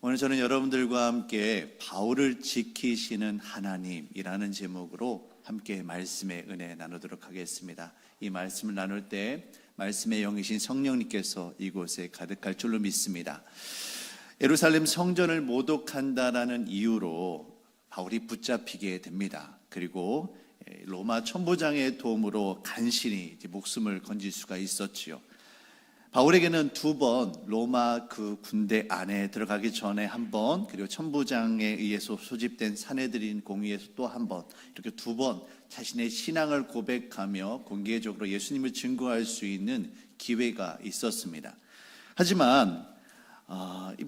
오늘 저는 여러분들과 함께 바울을 지키시는 하나님이라는 제목으로 함께 말씀의 은혜 나누도록 하겠습니다. 이 말씀을 나눌 때 말씀의 영이신 성령님께서 이곳에 가득할 줄로 믿습니다. 예루살렘 성전을 모독한다라는 이유로 바울이 붙잡히게 됩니다. 그리고 로마 천부장의 도움으로 간신히 목숨을 건질 수가 있었지요. 바울에게는 두 번 로마 그 군대 안에 들어가기 전에 한 번, 그리고 천부장에 의해서 소집된 사내들인 공의에서 또 한 번, 이렇게 두 번 자신의 신앙을 고백하며 공개적으로 예수님을 증거할 수 있는 기회가 있었습니다. 하지만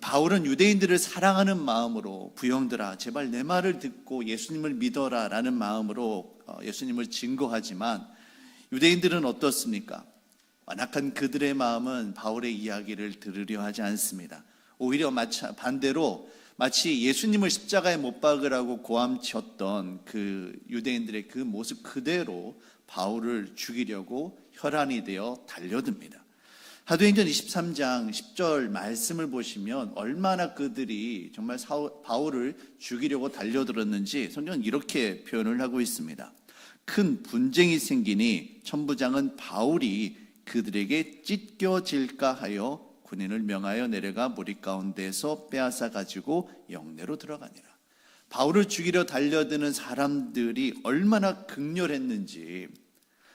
바울은 유대인들을 사랑하는 마음으로 부형들아 제발 내 말을 듣고 예수님을 믿어라 라는 마음으로 예수님을 증거하지만 유대인들은 어떻습니까? 완악한 그들의 마음은 바울의 이야기를 들으려 하지 않습니다. 오히려 반대로 마치 예수님을 십자가에 못 박으라고 고함쳤던 그 유대인들의 그 모습 그대로 바울을 죽이려고 혈안이 되어 달려듭니다. 사도행전 23장 10절 말씀을 보시면 얼마나 그들이 정말 바울을 죽이려고 달려들었는지 성경은 이렇게 표현을 하고 있습니다. 큰 분쟁이 생기니 천부장은 바울이 그들에게 찢겨질까 하여 군인을 명하여 내려가 무리 가운데서 빼앗아 가지고 영내로 들어가니라. 바울을 죽이려 달려드는 사람들이 얼마나 극렬했는지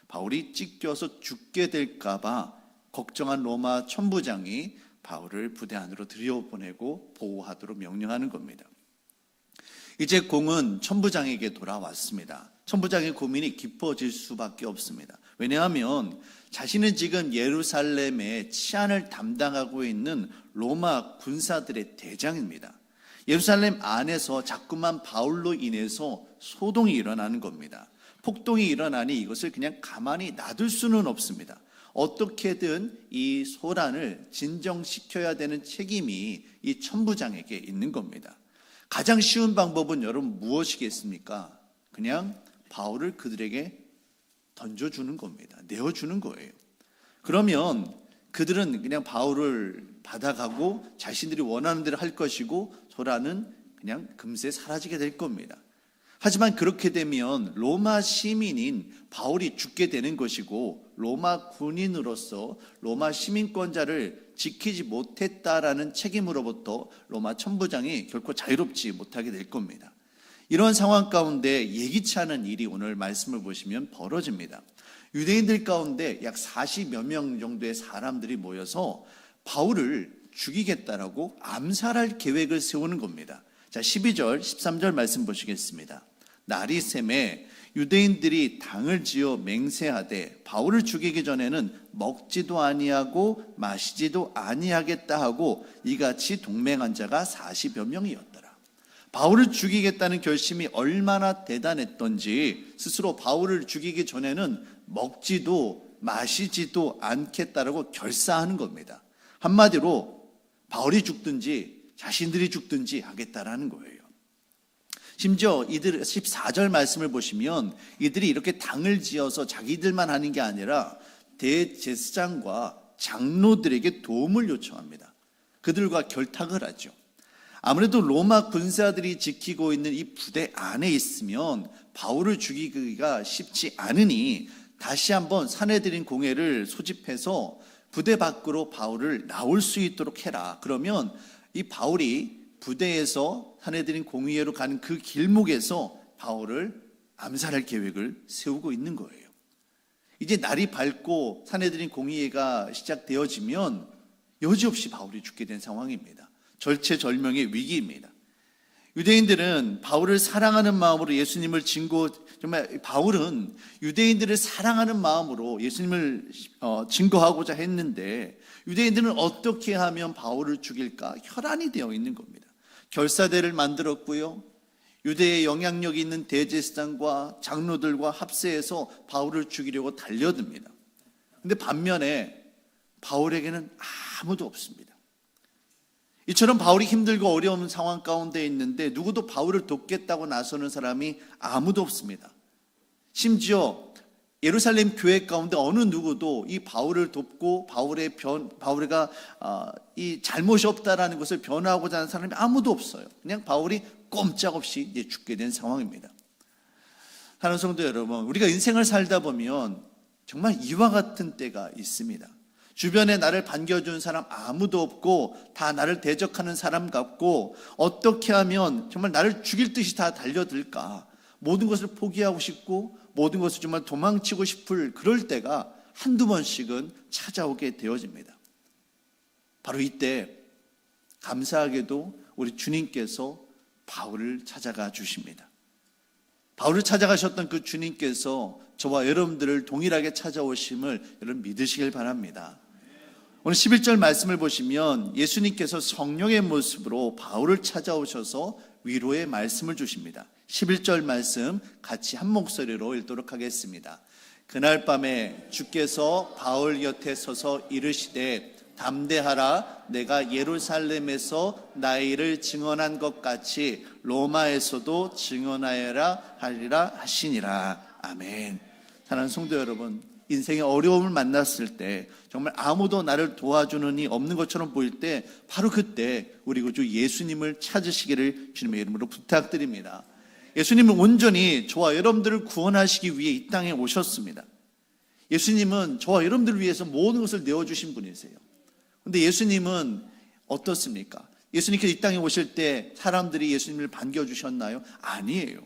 바울이 찢겨서 죽게 될까 봐 걱정한 로마 천부장이 바울을 부대 안으로 들여보내고 보호하도록 명령하는 겁니다. 이제 공은 천부장에게 돌아왔습니다. 천부장의 고민이 깊어질 수밖에 없습니다. 왜냐하면 자신은 지금 예루살렘의 치안을 담당하고 있는 로마 군사들의 대장입니다. 예루살렘 안에서 자꾸만 바울로 인해서 소동이 일어나는 겁니다. 폭동이 일어나니 이것을 그냥 가만히 놔둘 수는 없습니다. 어떻게든 이 소란을 진정시켜야 되는 책임이 이 천부장에게 있는 겁니다. 가장 쉬운 방법은 여러분 무엇이겠습니까? 그냥 바울을 그들에게 던져주는 겁니다. 내어주는 거예요. 그러면 그들은 그냥 바울을 받아가고 자신들이 원하는 대로 할 것이고 소란은 그냥 금세 사라지게 될 겁니다. 하지만 그렇게 되면 로마 시민인 바울이 죽게 되는 것이고 로마 군인으로서 로마 시민권자를 지키지 못했다라는 책임으로부터 로마 천부장이 결코 자유롭지 못하게 될 겁니다. 이런 상황 가운데 예기치 않은 일이 오늘 말씀을 보시면 벌어집니다. 유대인들 가운데 약 40여 명 정도의 사람들이 모여서 바울을 죽이겠다라고 암살할 계획을 세우는 겁니다. 자, 12절, 13절 말씀 보시겠습니다. 날이 샘에 유대인들이 당을 지어 맹세하되 바울을 죽이기 전에는 먹지도 아니하고 마시지도 아니하겠다 하고 이같이 동맹한 자가 40여 명이었더라. 바울을 죽이겠다는 결심이 얼마나 대단했던지 스스로 바울을 죽이기 전에는 먹지도 마시지도 않겠다라고 결사하는 겁니다. 한마디로 바울이 죽든지 자신들이 죽든지 하겠다라는 거예요. 심지어 이들 14절 말씀을 보시면 이들이 이렇게 당을 지어서 자기들만 하는 게 아니라 대제사장과 장로들에게 도움을 요청합니다. 그들과 결탁을 하죠. 아무래도 로마 군사들이 지키고 있는 이 부대 안에 있으면 바울을 죽이기가 쉽지 않으니 다시 한번 사내들인 공회를 소집해서 부대 밖으로 바울을 나올 수 있도록 해라. 그러면 이 바울이 부대에서 사내들인 공의회로 가는 그 길목에서 바울을 암살할 계획을 세우고 있는 거예요. 이제 날이 밝고 사내들인 공의회가 시작되어지면 여지없이 바울이 죽게 된 상황입니다. 절체절명의 위기입니다. 유대인들은 바울을 사랑하는 마음으로 예수님을 정말 바울은 유대인들을 사랑하는 마음으로 예수님을 증거하고자 했는데 유대인들은 어떻게 하면 바울을 죽일까 혈안이 되어 있는 겁니다. 결사대를 만들었고요. 유대의 영향력이 있는 대제사장과 장로들과 합세해서 바울을 죽이려고 달려듭니다. 그런데 반면에 바울에게는 아무도 없습니다. 이처럼 바울이 힘들고 어려운 상황 가운데 있는데 누구도 바울을 돕겠다고 나서는 사람이 아무도 없습니다. 심지어 예루살렘 교회 가운데 어느 누구도 이 바울을 돕고 바울이가 이 잘못이 없다라는 것을 변화하고자 하는 사람이 아무도 없어요. 그냥 바울이 꼼짝없이 이제 죽게 된 상황입니다. 사랑하는 성도 여러분, 우리가 인생을 살다 보면 정말 이와 같은 때가 있습니다. 주변에 나를 반겨주는 사람 아무도 없고 다 나를 대적하는 사람 같고 어떻게 하면 정말 나를 죽일 듯이 다 달려들까, 모든 것을 포기하고 싶고 모든 것을 정말 도망치고 싶을 그럴 때가 한두 번씩은 찾아오게 되어집니다. 바로 이때 감사하게도 우리 주님께서 바울을 찾아가 주십니다. 바울을 찾아가셨던 그 주님께서 저와 여러분들을 동일하게 찾아오심을 여러분 믿으시길 바랍니다. 오늘 11절 말씀을 보시면 예수님께서 성령의 모습으로 바울을 찾아오셔서 위로의 말씀을 주십니다. 11절 말씀 같이 한 목소리로 읽도록 하겠습니다. 그날 밤에 주께서 바울 곁에 서서 이르시되 담대하라, 내가 예루살렘에서 나의 일을 증언한 것 같이 로마에서도 증언하여라 하리라 하시니라. 아멘. 사랑하는 성도 여러분, 인생의 어려움을 만났을 때 정말 아무도 나를 도와주는 이 없는 것처럼 보일 때 바로 그때 우리 구주 예수님을 찾으시기를 주님의 이름으로 부탁드립니다. 예수님은 온전히 저와 여러분들을 구원하시기 위해 이 땅에 오셨습니다. 예수님은 저와 여러분들을 위해서 모든 것을 내어주신 분이세요. 그런데 예수님은 어떻습니까? 예수님께서 이 땅에 오실 때 사람들이 예수님을 반겨주셨나요? 아니에요.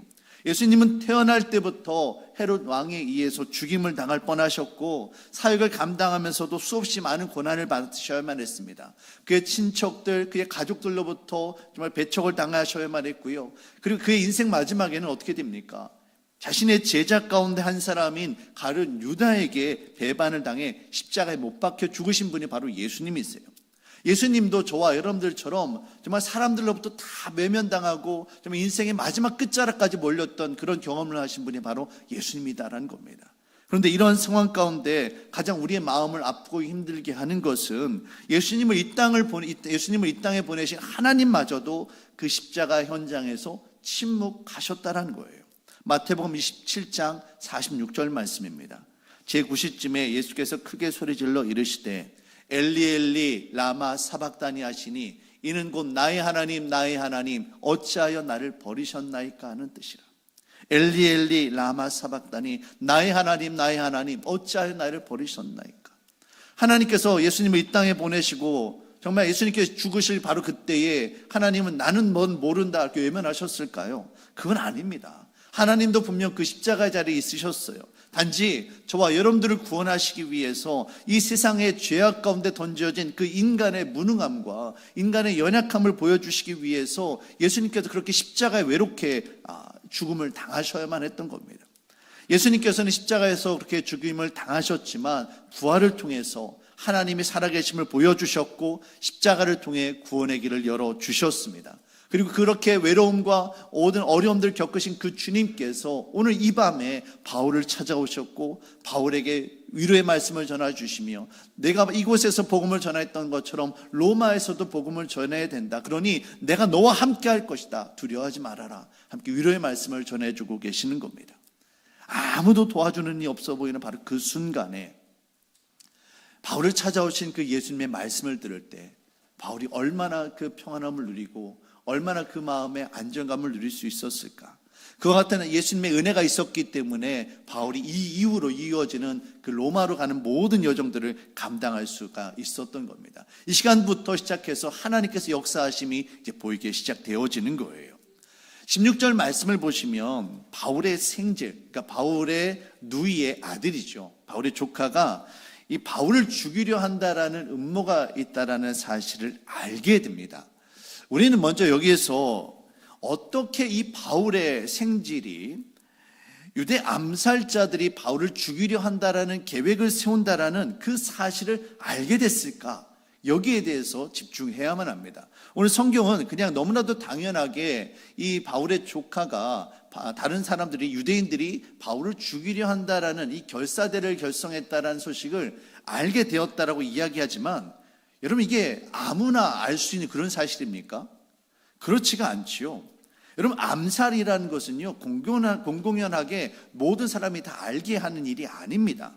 예수님은 태어날 때부터 헤롯 왕에 의해서 죽임을 당할 뻔하셨고 사역을 감당하면서도 수없이 많은 고난을 받으셔야만 했습니다. 그의 친척들, 그의 가족들로부터 정말 배척을 당하셔야만 했고요. 그리고 그의 인생 마지막에는 어떻게 됩니까? 자신의 제자 가운데 한 사람인 가룟 유다에게 배반을 당해 십자가에 못 박혀 죽으신 분이 바로 예수님이세요. 예수님도 저와 여러분들처럼 정말 사람들로부터 다 외면당하고 정말 인생의 마지막 끝자락까지 몰렸던 그런 경험을 하신 분이 바로 예수님이다라는 겁니다. 그런데 이런 상황 가운데 가장 우리의 마음을 아프고 힘들게 하는 것은 예수님을 이 땅에 보내신 하나님마저도 그 십자가 현장에서 침묵하셨다라는 거예요. 마태복음 27장 46절 말씀입니다. 제9시쯤에 예수께서 크게 소리질러 이르시되 엘리 엘리 라마 사박다니 하시니 이는 곧 나의 하나님 나의 하나님 어찌하여 나를 버리셨나이까 하는 뜻이라. 엘리 엘리 라마 사박다니, 나의 하나님 나의 하나님 어찌하여 나를 버리셨나이까. 하나님께서 예수님을 이 땅에 보내시고 정말 예수님께서 죽으실 바로 그때에 하나님은 나는 뭔 모른다 이렇게 외면하셨을까요? 그건 아닙니다. 하나님도 분명 그 십자가의 자리에 있으셨어요. 단지 저와 여러분들을 구원하시기 위해서 이 세상의 죄악 가운데 던져진 그 인간의 무능함과 인간의 연약함을 보여주시기 위해서 예수님께서 그렇게 십자가에 외롭게 죽음을 당하셔야만 했던 겁니다. 예수님께서는 십자가에서 그렇게 죽임을 당하셨지만 부활을 통해서 하나님이 살아계심을 보여주셨고 십자가를 통해 구원의 길을 열어주셨습니다. 그리고 그렇게 외로움과 모든 어려움들을 겪으신 그 주님께서 오늘 이 밤에 바울을 찾아오셨고 바울에게 위로의 말씀을 전해주시며 내가 이곳에서 복음을 전했던 것처럼 로마에서도 복음을 전해야 된다. 그러니 내가 너와 함께 할 것이다. 두려워하지 말아라. 함께 위로의 말씀을 전해주고 계시는 겁니다. 아무도 도와주는 이 없어 보이는 바로 그 순간에 바울을 찾아오신 그 예수님의 말씀을 들을 때 바울이 얼마나 그 평안함을 누리고 얼마나 그 마음의 안정감을 누릴 수 있었을까. 그와 같은 예수님의 은혜가 있었기 때문에 바울이 이 이후로 이어지는 그 로마로 가는 모든 여정들을 감당할 수가 있었던 겁니다. 이 시간부터 시작해서 하나님께서 역사하심이 이제 보이게 시작되어지는 거예요. 16절 말씀을 보시면 바울의 생질, 그러니까 바울의 누이의 아들이죠. 바울의 조카가 이 바울을 죽이려 한다라는 음모가 있다라는 사실을 알게 됩니다. 우리는 먼저 여기에서 어떻게 이 바울의 생질이 유대 암살자들이 바울을 죽이려 한다라는 계획을 세운다라는 그 사실을 알게 됐을까? 여기에 대해서 집중해야만 합니다. 오늘 성경은 그냥 너무나도 당연하게 이 바울의 조카가 다른 사람들이 유대인들이 바울을 죽이려 한다라는 이 결사대를 결성했다라는 소식을 알게 되었다라고 이야기하지만 여러분 이게 아무나 알 수 있는 그런 사실입니까? 그렇지가 않지요. 여러분, 암살이라는 것은요, 공공연하게 모든 사람이 다 알게 하는 일이 아닙니다.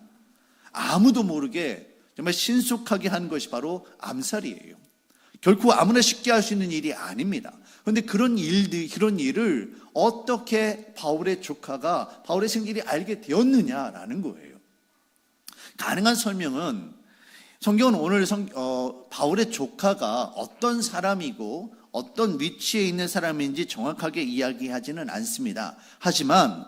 아무도 모르게 정말 신속하게 하는 것이 바로 암살이에요. 결코 아무나 쉽게 할 수 있는 일이 아닙니다. 그런데 그런 일을 어떻게 바울의 조카가 바울의 생길이 알게 되었느냐라는 거예요. 가능한 설명은, 성경은 오늘 바울의 조카가 어떤 사람이고 어떤 위치에 있는 사람인지 정확하게 이야기하지는 않습니다. 하지만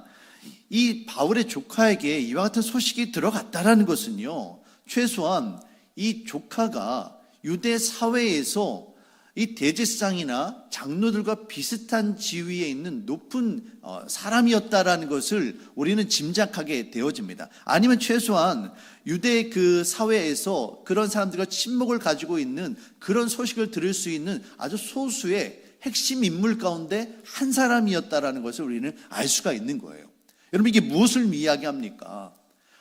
이 바울의 조카에게 이와 같은 소식이 들어갔다라는 것은요, 최소한 이 조카가 유대 사회에서 이 대제사장이나 장로들과 비슷한 지위에 있는 높은 사람이었다라는 것을 우리는 짐작하게 되어집니다. 아니면 최소한 유대 그 사회에서 그런 사람들과 친목을 가지고 있는 그런 소식을 들을 수 있는 아주 소수의 핵심 인물 가운데 한 사람이었다라는 것을 우리는 알 수가 있는 거예요. 여러분, 이게 무엇을 이야기합니까?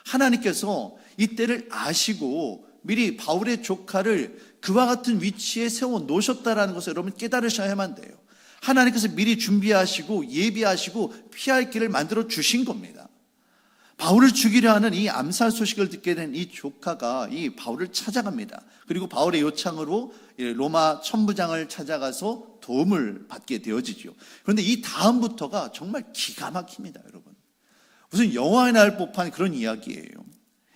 하나님께서 이때를 아시고 미리 바울의 조카를 그와 같은 위치에 세워 놓으셨다라는 것을 여러분 깨달으셔야만 돼요. 하나님께서 미리 준비하시고 예비하시고 피할 길을 만들어 주신 겁니다. 바울을 죽이려 하는 이 암살 소식을 듣게 된 이 조카가 이 바울을 찾아갑니다. 그리고 바울의 요청으로 로마 천부장을 찾아가서 도움을 받게 되어지죠. 그런데 이 다음부터가 정말 기가 막힙니다, 여러분. 무슨 영화에 나올 법한 그런 이야기예요.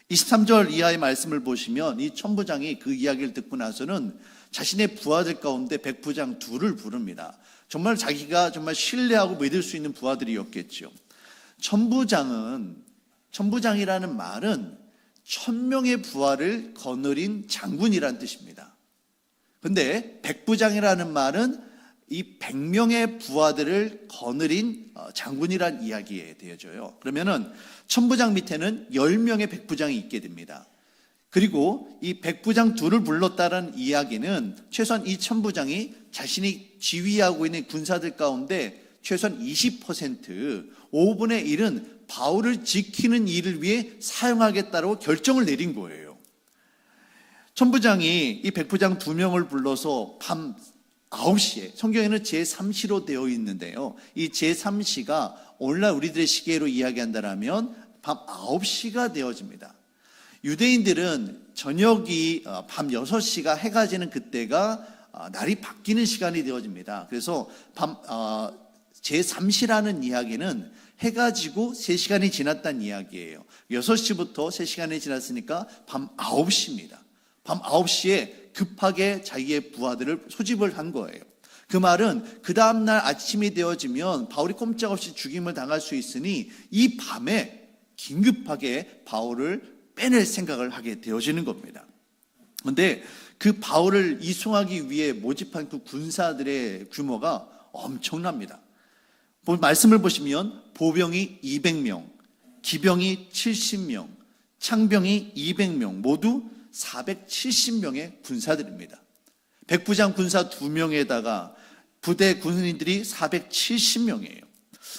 23절 이하의 말씀을 보시면 이 천부장이 그 이야기를 듣고 나서는 자신의 부하들 가운데 백부장 둘을 부릅니다. 정말 자기가 정말 신뢰하고 믿을 수 있는 부하들이었겠죠. 천부장이라는 말은 1000명의 부하를 거느린 장군이라는 뜻입니다. 그런데 백부장이라는 말은 이 100명의 부하들을 거느린 장군이란 이야기에 되어져요. 그러면은 천부장 밑에는 10명의 백부장이 있게 됩니다. 그리고 이 백부장 둘을 불렀다는 이야기는 최소한 이 천부장이 자신이 지휘하고 있는 군사들 가운데 최소한 20%, 5분의 1은 바울을 지키는 일을 위해 사용하겠다고 결정을 내린 거예요. 천부장이 이 백부장 2명을 불러서 밤 9시에, 성경에는 제3시로 되어 있는데요, 이 제3시가 오늘날 우리들의 시계로 이야기한다면 밤 9시가 되어집니다. 유대인들은 저녁이 밤 6시가 해가 지는 그때가 날이 바뀌는 시간이 되어집니다. 그래서 제3시라는 이야기는 해가 지고 3시간이 지났다는 이야기예요. 6시부터 3시간이 지났으니까 밤 9시입니다. 밤 9시에 급하게 자기의 부하들을 소집을 한 거예요. 그 말은 그 다음날 아침이 되어지면 바울이 꼼짝없이 죽임을 당할 수 있으니 이 밤에 긴급하게 바울을 빼낼 생각을 하게 되어지는 겁니다. 그런데 그 바울을 이송하기 위해 모집한 그 군사들의 규모가 엄청납니다. 말씀을 보시면 보병이 200명, 기병이 70명, 창병이 200명, 모두 470명의 군사들입니다. 백부장 군사 2명에다가 부대 군인들이 470명이에요.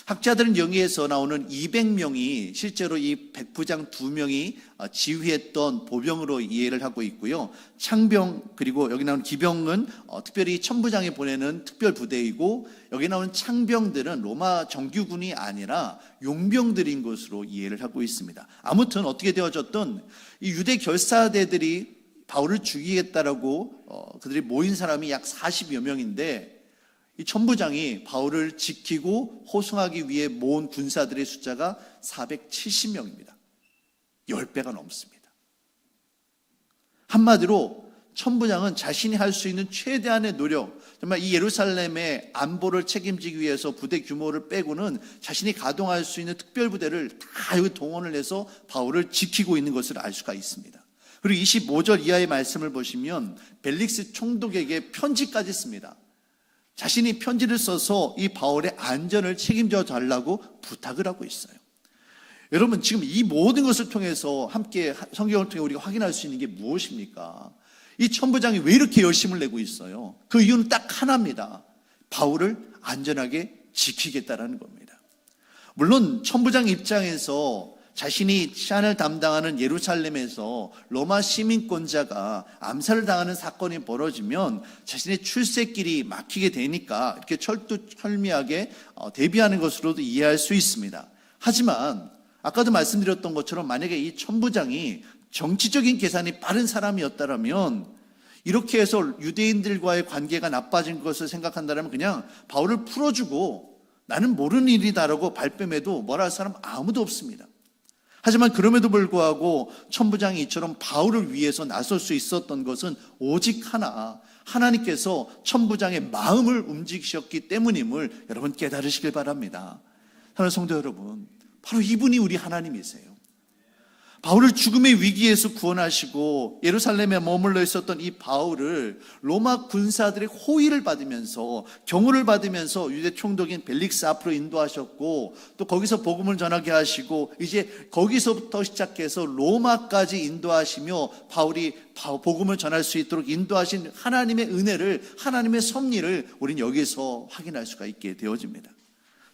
학자들은 여기에서 나오는 200명이 실제로 이 백부장 2명이 지휘했던 보병으로 이해를 하고 있고요. 창병, 그리고 여기 나오는 기병은 특별히 천부장이 보내는 특별 부대이고, 여기 나오는 창병들은 로마 정규군이 아니라 용병들인 것으로 이해를 하고 있습니다. 아무튼 어떻게 되어졌든 이 유대 결사대들이 바울을 죽이겠다라고 그들이 모인 사람이 약 40여 명인데, 이 천부장이 바울을 지키고 호송하기 위해 모은 군사들의 숫자가 470명입니다. 10배가 넘습니다. 한마디로 천부장은 자신이 할 수 있는 최대한의 노력, 정말 이 예루살렘의 안보를 책임지기 위해서 부대 규모를 빼고는 자신이 가동할 수 있는 특별부대를 다 여기 동원을 해서 바울을 지키고 있는 것을 알 수가 있습니다. 그리고 25절 이하의 말씀을 보시면 벨릭스 총독에게 편지까지 씁니다. 자신이 편지를 써서 이 바울의 안전을 책임져 달라고 부탁을 하고 있어요. 여러분, 지금 이 모든 것을 통해서 함께 성경을 통해 우리가 확인할 수 있는 게 무엇입니까? 이 천부장이 왜 이렇게 열심을 내고 있어요? 그 이유는 딱 하나입니다. 바울을 안전하게 지키겠다라는 겁니다. 물론 천부장 입장에서 자신이 치안을 담당하는 예루살렘에서 로마 시민권자가 암살을 당하는 사건이 벌어지면 자신의 출세길이 막히게 되니까 이렇게 철두철미하게 대비하는 것으로도 이해할 수 있습니다. 하지만 아까도 말씀드렸던 것처럼 만약에 이 천부장이 정치적인 계산이 빠른 사람이었다면 이렇게 해서 유대인들과의 관계가 나빠진 것을 생각한다면 그냥 바울을 풀어주고 나는 모르는 일이다라고 발뺌해도 뭐라 할 사람 아무도 없습니다. 하지만 그럼에도 불구하고 천부장이 이처럼 바울을 위해서 나설 수 있었던 것은 오직 하나, 하나님께서 천부장의 마음을 움직이셨기 때문임을 여러분 깨달으시길 바랍니다. 사랑하는 성도 여러분, 바로 이분이 우리 하나님이세요. 바울을 죽음의 위기에서 구원하시고 예루살렘에 머물러 있었던 이 바울을 로마 군사들의 호의를 받으면서 경호를 받으면서 유대 총독인 벨릭스 앞으로 인도하셨고 또 거기서 복음을 전하게 하시고 이제 거기서부터 시작해서 로마까지 인도하시며 바울이 복음을 전할 수 있도록 인도하신 하나님의 은혜를, 하나님의 섭리를 우리는 여기서 확인할 수가 있게 되어집니다.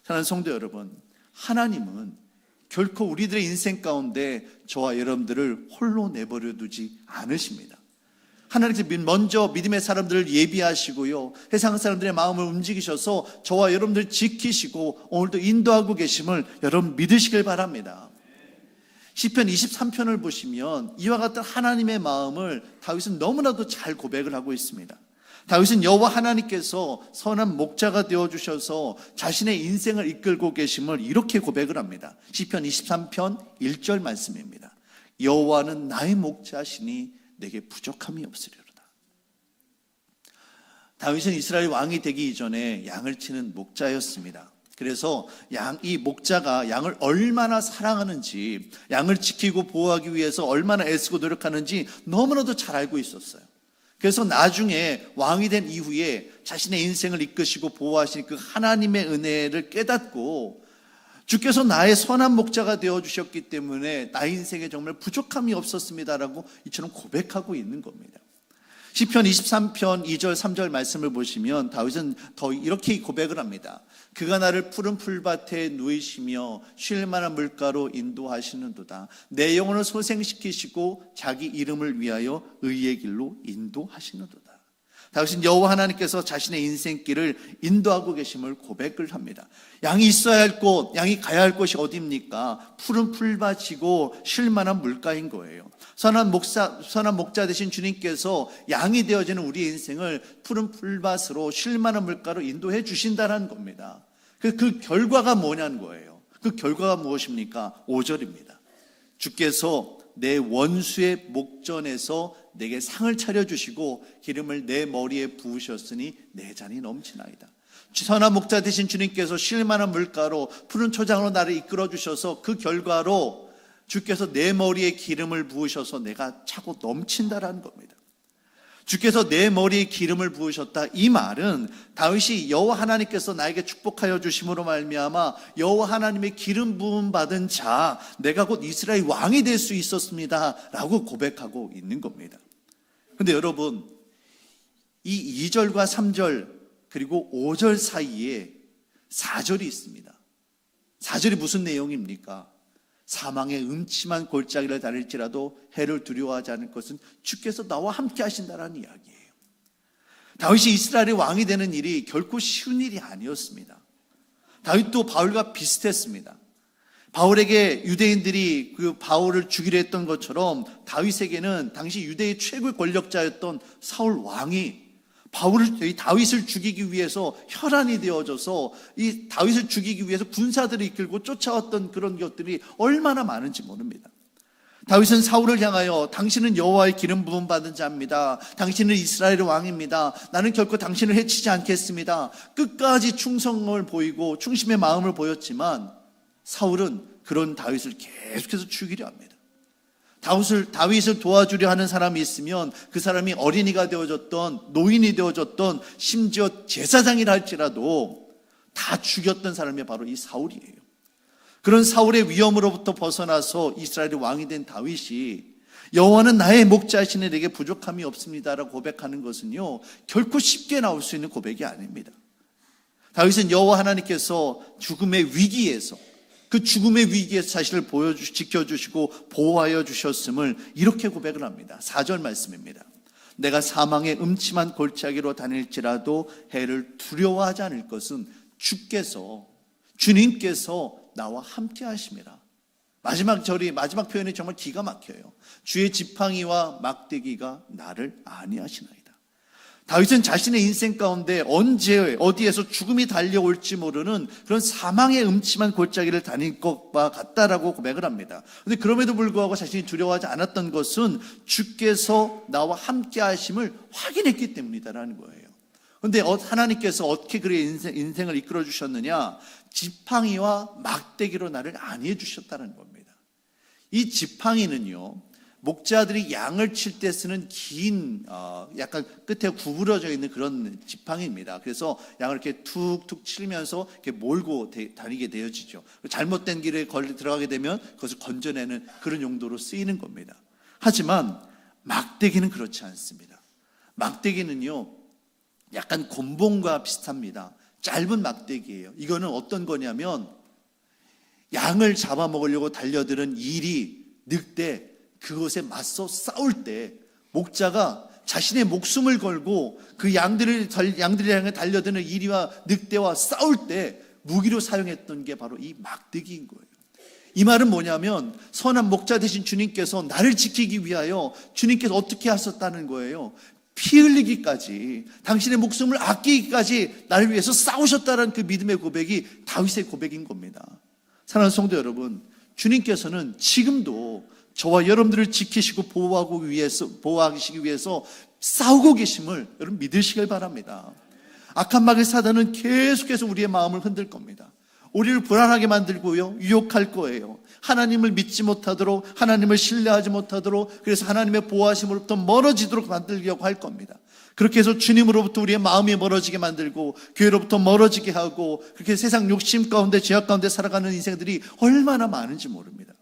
사랑하는 성도 여러분, 하나님은 결코 우리들의 인생 가운데 저와 여러분들을 홀로 내버려 두지 않으십니다. 하나님께서 먼저 믿음의 사람들을 예비하시고요, 세상 사람들의 마음을 움직이셔서 저와 여러분들을 지키시고 오늘도 인도하고 계심을 여러분 믿으시길 바랍니다. 시편 23편을 보시면 이와 같은 하나님의 마음을 다윗은 너무나도 잘 고백을 하고 있습니다. 다윗은 여호와 하나님께서 선한 목자가 되어주셔서 자신의 인생을 이끌고 계심을 이렇게 고백을 합니다. 시편 23편 1절 말씀입니다. 여호와는 나의 목자시니 내게 부족함이 없으리로다. 다윗은 이스라엘 왕이 되기 이전에 양을 치는 목자였습니다. 그래서 이 목자가 양을 얼마나 사랑하는지, 양을 지키고 보호하기 위해서 얼마나 애쓰고 노력하는지 너무나도 잘 알고 있었어요. 그래서 나중에 왕이 된 이후에 자신의 인생을 이끄시고 보호하시는 그 하나님의 은혜를 깨닫고 주께서 나의 선한 목자가 되어주셨기 때문에 나의 인생에 정말 부족함이 없었습니다라고 이처럼 고백하고 있는 겁니다. 시편 23편 2절 3절 말씀을 보시면 다윗은 더 이렇게 고백을 합니다. 그가 나를 푸른 풀밭에 누이시며 쉴 만한 물가로 인도하시는도다. 내 영혼을 소생시키시고 자기 이름을 위하여 의의 길로 인도하시는도다. 다윗은 여호와 하나님께서 자신의 인생길을 인도하고 계심을 고백을 합니다. 양이 있어야 할 곳, 양이 가야 할 곳이 어디입니까? 푸른 풀밭이고 쉴 만한 물가인 거예요. 선한 목자 되신 주님께서 양이 되어지는 우리의 인생을 푸른 풀밭으로 쉴 만한 물가로 인도해 주신다는 겁니다. 그 결과가 뭐냐는 거예요. 그 결과가 무엇입니까? 5절입니다. 주께서 내 원수의 목전에서 내게 상을 차려주시고 기름을 내 머리에 부으셨으니 내 잔이 넘치나이다. 선한 목자 되신 주님께서 쉴 만한 물가로 푸른 초장으로 나를 이끌어 주셔서 그 결과로 주께서 내 머리에 기름을 부으셔서 내가 차고 넘친다라는 겁니다. 주께서 내 머리에 기름을 부으셨다. 이 말은 다윗이 여호와 하나님께서 나에게 축복하여 주심으로 말미암아 여호와 하나님의 기름 부음 받은 자, 내가 곧 이스라엘 왕이 될 수 있었습니다 라고 고백하고 있는 겁니다. 그런데 여러분, 이 2절과 3절 그리고 5절 사이에 4절이 있습니다. 4절이 무슨 내용입니까? 사망의 음침한 골짜기를 다닐지라도 해를 두려워하지 않을 것은 주께서 나와 함께 하신다라는 이야기예요. 다윗이 이스라엘의 왕이 되는 일이 결코 쉬운 일이 아니었습니다. 다윗도 바울과 비슷했습니다. 바울에게 유대인들이 그 바울을 죽이려 했던 것처럼 다윗에게는 당시 유대의 최고의 권력자였던 사울 왕이 다윗을 죽이기 위해서 혈안이 되어져서 이 다윗을 죽이기 위해서 군사들을 이끌고 쫓아왔던 그런 것들이 얼마나 많은지 모릅니다. 다윗은 사울을 향하여 당신은 여호와의 기름 부음 받은 자입니다. 당신은 이스라엘의 왕입니다. 나는 결코 당신을 해치지 않겠습니다. 끝까지 충성을 보이고 충심의 마음을 보였지만 사울은 그런 다윗을 계속해서 죽이려 합니다. 다윗을 도와주려 하는 사람이 있으면 그 사람이 어린이가 되어졌던, 노인이 되어졌던, 심지어 제사장이라 할지라도 다 죽였던 사람이 바로 이 사울이에요. 그런 사울의 위험으로부터 벗어나서 이스라엘의 왕이 된 다윗이 여호와는 나의 목자시니 내게 부족함이 없습니다라고 고백하는 것은요, 결코 쉽게 나올 수 있는 고백이 아닙니다. 다윗은 여호와 하나님께서 죽음의 위기에서 그 죽음의 위기에서 자신을 지켜주시고 보호하여 주셨음을 이렇게 고백을 합니다. 4절 말씀입니다. 내가 사망의 음침한 골짜기로 다닐지라도 해를 두려워하지 않을 것은 주님께서 나와 함께 하심이라. 마지막 표현이 정말 기가 막혀요. 주의 지팡이와 막대기가 나를 안위하시나이다. 다윗은 자신의 인생 가운데 언제 어디에서 죽음이 달려올지 모르는 그런 사망의 음침한 골짜기를 다닐 것과 같다라고 고백을 합니다. 그런데 그럼에도 불구하고 자신이 두려워하지 않았던 것은 주께서 나와 함께 하심을 확인했기 때문이다라는 거예요. 그런데 하나님께서 어떻게 그의 인생을 이끌어 주셨느냐? 지팡이와 막대기로 나를 안위해 주셨다는 겁니다. 이 지팡이는요, 목자들이 양을 칠 때 쓰는 긴 약간 끝에 구부러져 있는 그런 지팡이입니다. 그래서 양을 이렇게 툭툭 치면서 이렇게 몰고 다니게 되어지죠. 잘못된 길에 들어가게 되면 그것을 건져내는 그런 용도로 쓰이는 겁니다. 하지만 막대기는 그렇지 않습니다. 막대기는요, 약간 곤봉과 비슷합니다. 짧은 막대기예요. 이거는 어떤 거냐면 양을 잡아먹으려고 달려드는 일이 늑대, 그것에 맞서 싸울 때 목자가 자신의 목숨을 걸고 그 양들을 향해 달려드는 이리와 늑대와 싸울 때 무기로 사용했던 게 바로 이 막대기인 거예요. 이 말은 뭐냐면 선한 목자 되신 주님께서 나를 지키기 위하여 주님께서 어떻게 하셨다는 거예요. 피 흘리기까지, 당신의 목숨을 아끼기까지 나를 위해서 싸우셨다는 그 믿음의 고백이 다윗의 고백인 겁니다. 사랑하는 성도 여러분, 주님께서는 지금도 저와 여러분들을 지키시고 보호하시기 위해서 싸우고 계심을 여러분 믿으시길 바랍니다. 악한 마귀 사단은 계속해서 우리의 마음을 흔들 겁니다. 우리를 불안하게 만들고요, 유혹할 거예요. 하나님을 믿지 못하도록, 하나님을 신뢰하지 못하도록, 그래서 하나님의 보호하심으로부터 멀어지도록 만들려고 할 겁니다. 그렇게 해서 주님으로부터 우리의 마음이 멀어지게 만들고 교회로부터 멀어지게 하고, 그렇게 세상 욕심 가운데 죄악 가운데 살아가는 인생들이 얼마나 많은지 모릅니다.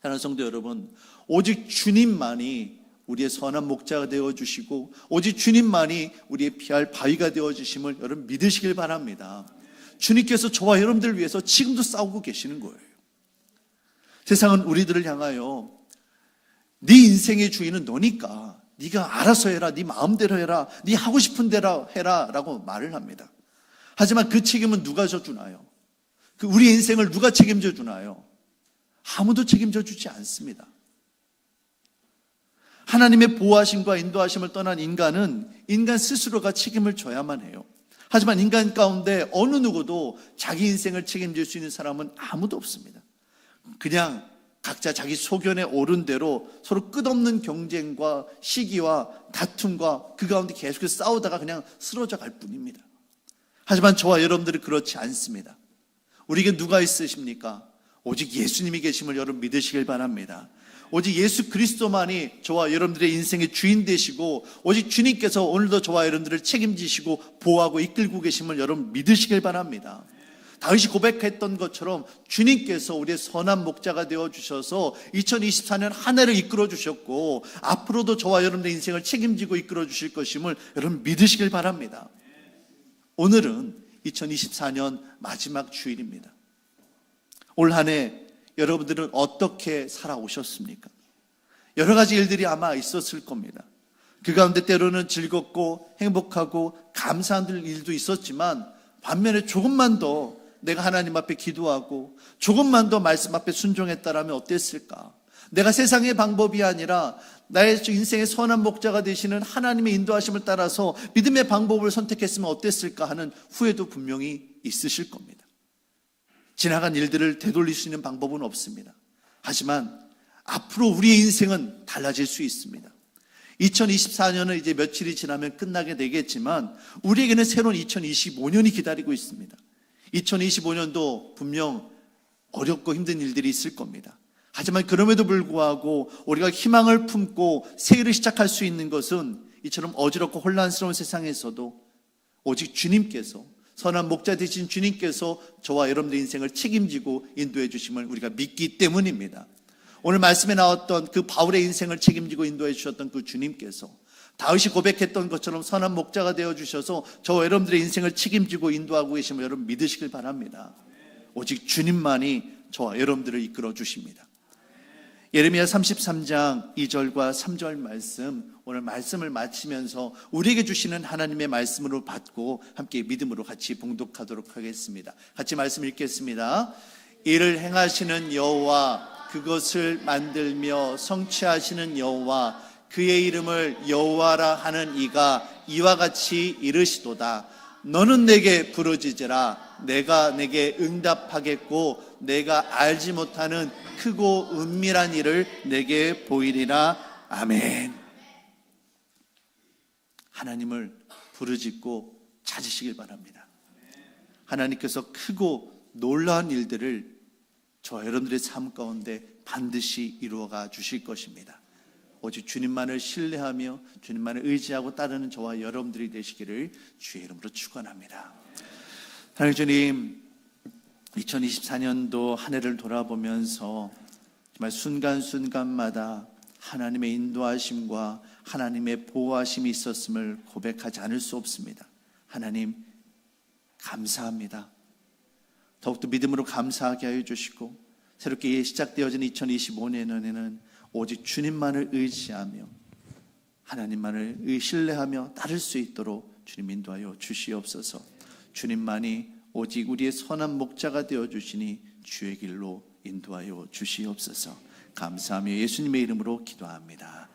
사랑하는 성도 여러분, 오직 주님만이 우리의 선한 목자가 되어주시고 오직 주님만이 우리의 피할 바위가 되어주심을 여러분 믿으시길 바랍니다. 주님께서 저와 여러분들을 위해서 지금도 싸우고 계시는 거예요. 세상은 우리들을 향하여 네 인생의 주인은 너니까 네가 알아서 해라, 네 마음대로 해라, 네 하고 싶은 대로 해라 라고 말을 합니다. 하지만 그 책임은 누가 져주나요? 우리 인생을 누가 책임져 주나요? 아무도 책임져 주지 않습니다. 하나님의 보호하심과 인도하심을 떠난 인간은 인간 스스로가 책임을 져야만 해요. 하지만 인간 가운데 어느 누구도 자기 인생을 책임질 수 있는 사람은 아무도 없습니다. 그냥 각자 자기 소견에 오른 대로 서로 끝없는 경쟁과 시기와 다툼과 그 가운데 계속해서 싸우다가 그냥 쓰러져 갈 뿐입니다. 하지만 저와 여러분들은 그렇지 않습니다. 우리에게 누가 있으십니까? 오직 예수님이 계심을 여러분 믿으시길 바랍니다. 오직 예수 그리스도만이 저와 여러분들의 인생의 주인 되시고 오직 주님께서 오늘도 저와 여러분들을 책임지시고 보호하고 이끌고 계심을 여러분 믿으시길 바랍니다. 다윗이 고백했던 것처럼 주님께서 우리의 선한 목자가 되어주셔서 2024년 한 해를 이끌어 주셨고 앞으로도 저와 여러분들의 인생을 책임지고 이끌어 주실 것임을 여러분 믿으시길 바랍니다. 오늘은 2024년 마지막 주일입니다. 올 한 해 여러분들은 어떻게 살아오셨습니까? 여러 가지 일들이 아마 있었을 겁니다. 그 가운데 때로는 즐겁고 행복하고 감사한 일도 있었지만 반면에 조금만 더 내가 하나님 앞에 기도하고 조금만 더 말씀 앞에 순종했다라면 어땠을까? 내가 세상의 방법이 아니라 나의 인생의 선한 목자가 되시는 하나님의 인도하심을 따라서 믿음의 방법을 선택했으면 어땠을까 하는 후회도 분명히 있으실 겁니다. 지나간 일들을 되돌릴 수 있는 방법은 없습니다. 하지만 앞으로 우리의 인생은 달라질 수 있습니다. 2024년은 이제 며칠이 지나면 끝나게 되겠지만 우리에게는 새로운 2025년이 기다리고 있습니다. 2025년도 분명 어렵고 힘든 일들이 있을 겁니다. 하지만 그럼에도 불구하고 우리가 희망을 품고 새해를 시작할 수 있는 것은 이처럼 어지럽고 혼란스러운 세상에서도 오직 주님께서 선한 목자 되신 주님께서 저와 여러분들의 인생을 책임지고 인도해 주심을 우리가 믿기 때문입니다. 오늘 말씀에 나왔던 그 바울의 인생을 책임지고 인도해 주셨던 그 주님께서 다윗이 고백했던 것처럼 선한 목자가 되어 주셔서 저와 여러분들의 인생을 책임지고 인도하고 계심을 여러분 믿으시길 바랍니다. 오직 주님만이 저와 여러분들을 이끌어 주십니다. 예레미야 33장 2절과 3절 말씀, 오늘 말씀을 마치면서 우리에게 주시는 하나님의 말씀으로 받고 함께 믿음으로 같이 봉독하도록 하겠습니다. 같이 말씀 읽겠습니다. 이를 행하시는 여호와, 그것을 만들며 성취하시는 여호와, 그의 이름을 여호와라 하는 이가 이와 같이 이르시도다. 너는 내게 부르짖으라. 내가 내게 응답하겠고 내가 알지 못하는 크고 은밀한 일을 내게 보이리라. 아멘. 하나님을 부르짖고 찾으시길 바랍니다. 하나님께서 크고 놀라운 일들을 저와 여러분들의 삶 가운데 반드시 이루어가 주실 것입니다. 오직 주님만을 신뢰하며 주님만을 의지하고 따르는 저와 여러분들이 되시기를 주의 이름으로 축원합니다. 하나님 주님, 2024년도 한 해를 돌아보면서 정말 순간순간마다 하나님의 인도하심과 하나님의 보호하심이 있었음을 고백하지 않을 수 없습니다. 하나님 감사합니다. 더욱더 믿음으로 감사하게 하여 주시고 새롭게 시작되어진 2025년에는 오직 주님만을 의지하며 하나님만을 신뢰하며 따를 수 있도록 주님 인도하여 주시옵소서. 주님만이 오직 우리의 선한 목자가 되어주시니 주의 길로 인도하여 주시옵소서. 감사하며 예수님의 이름으로 기도합니다.